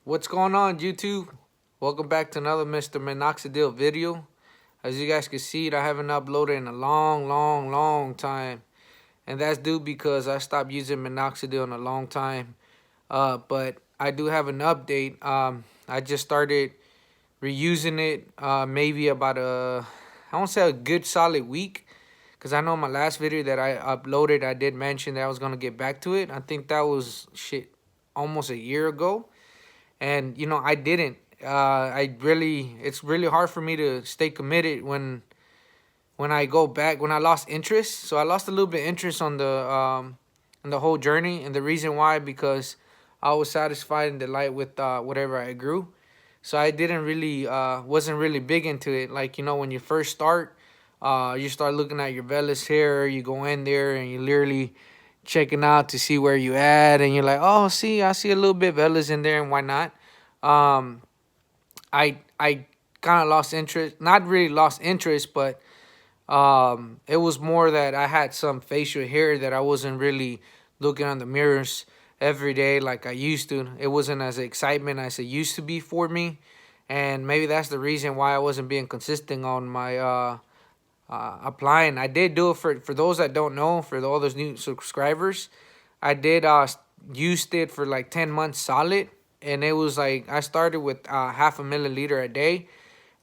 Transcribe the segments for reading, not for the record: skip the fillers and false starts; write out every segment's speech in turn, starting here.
What's going on, YouTube? Welcome back to another Mr. Minoxidil video. As you guys can see, I haven't uploaded in a long time. And that's due because I stopped using Minoxidil in a long time. But I do have an update. I just started reusing it maybe about I won't say a good solid week. Because I know my last video that I uploaded, I did mention that I was going to get back to it. I think that was almost a year ago, and I didn't. It's really hard for me to stay committed when I go back, when I lost interest. So I lost a little bit of interest on the whole journey, and the reason why, because I was satisfied and delight with whatever I grew. So I didn't really wasn't really big into it. Like, when you first start, you start looking at your vellus hair, you go in there and you literally checking out to see where you at, and you're like, oh, see, I see a little bit of vellus in there, and why not? um I kind of lost interest, not really lost interest, but it was more that I had some facial hair that I wasn't really looking on the mirrors every day like I used to. It wasn't as excitement as it used to be for me, and maybe that's the reason why I wasn't being consistent on my applying. I did do it for those that don't know, for all those new subscribers. I did used it for like 10 months solid, and it was like I started with half a milliliter a day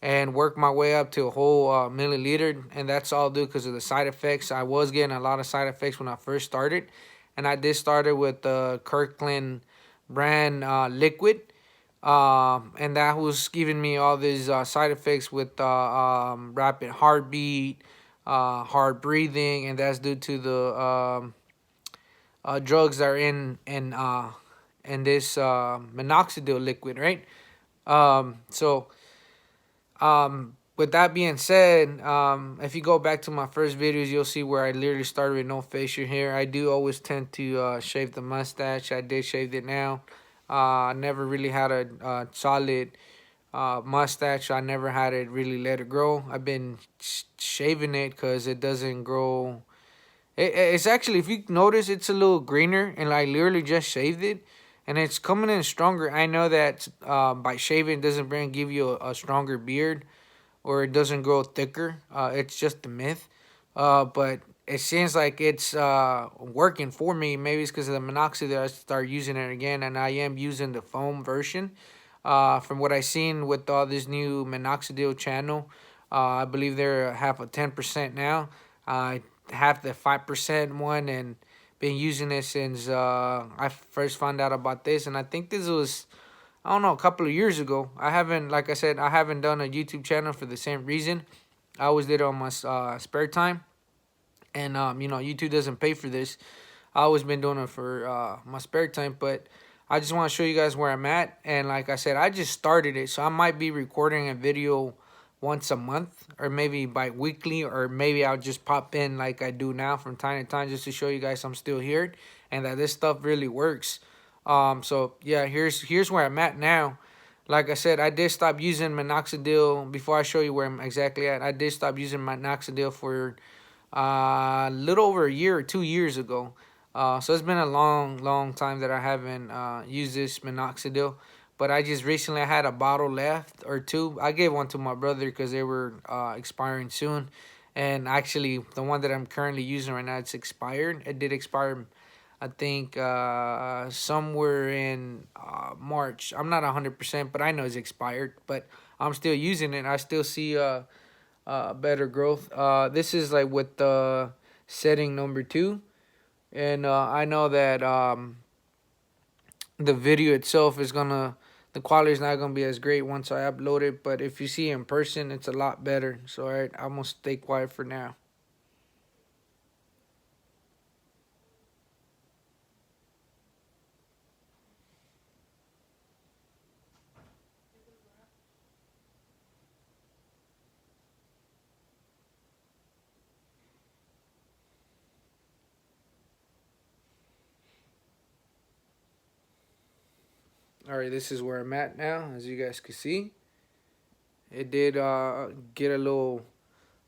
and worked my way up to a whole milliliter, and that's all due because of the side effects. I was getting a lot of side effects when I first started, and I did started with the Kirkland brand liquid, and that was giving me all these side effects with rapid heartbeat, hard breathing, and that's due to the drugs that are in this minoxidil liquid, right? With that being said, if you go back to my first videos, you'll see where I literally started with no facial hair. I do always tend to shave the mustache. I did shave it now. I never really had a solid mustache. I never had it really let it grow. I've been shaving it because it doesn't grow. It's actually, if you notice, it's a little greener, and I literally just shaved it, and it's coming in stronger. I know that by shaving it doesn't give you a stronger beard, or it doesn't grow thicker. It's just a myth. But it seems like it's working for me. Maybe it's because of the minoxidil. I start using it again, and I am using the foam version. From what I seen with all this new minoxidil channel, I believe they're half of 10% now. I have the 5% one, and been using it since I first found out about this. And I think this was, I don't know, a couple of years ago. I haven't, like I said, I haven't done a YouTube channel for the same reason. I always did it on my spare time, and YouTube doesn't pay for this. I always been doing it for my spare time, but I just want to show you guys where I'm at. And like I said, I just started it, so I might be recording a video once a month, or maybe bi-weekly, or maybe I'll just pop in like I do now from time to time, just to show you guys I'm still here and that this stuff really works. So yeah, here's where I'm at now. Like I said, I did stop using minoxidil. Before I show you where I'm exactly at, I did stop using minoxidil for a little over a year or 2 years ago. So it's been a long time that I haven't used this minoxidil. But I just recently, I had a bottle left or two. I gave one to my brother because they were expiring soon. And actually, the one that I'm currently using right now, it's expired. It did expire, I think, somewhere in March. I'm not 100%, but I know it's expired. But I'm still using it. I still see better growth. This is like with the setting number 2. And I know that the video itself is gonna, the quality is not gonna be as great once I upload it, but if you see it in person, it's a lot better. So alright, I'm gonna stay quiet for now. Alright, this is where I'm at now. As you guys can see, it did get a little,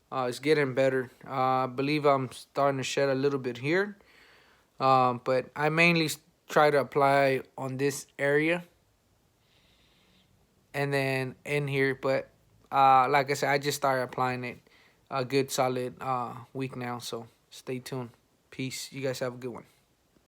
it's getting better. I believe I'm starting to shed a little bit here, but I mainly try to apply on this area. and then in here. But like I said, I just started applying it a good solid week now. So stay tuned. Peace. You guys have a good one.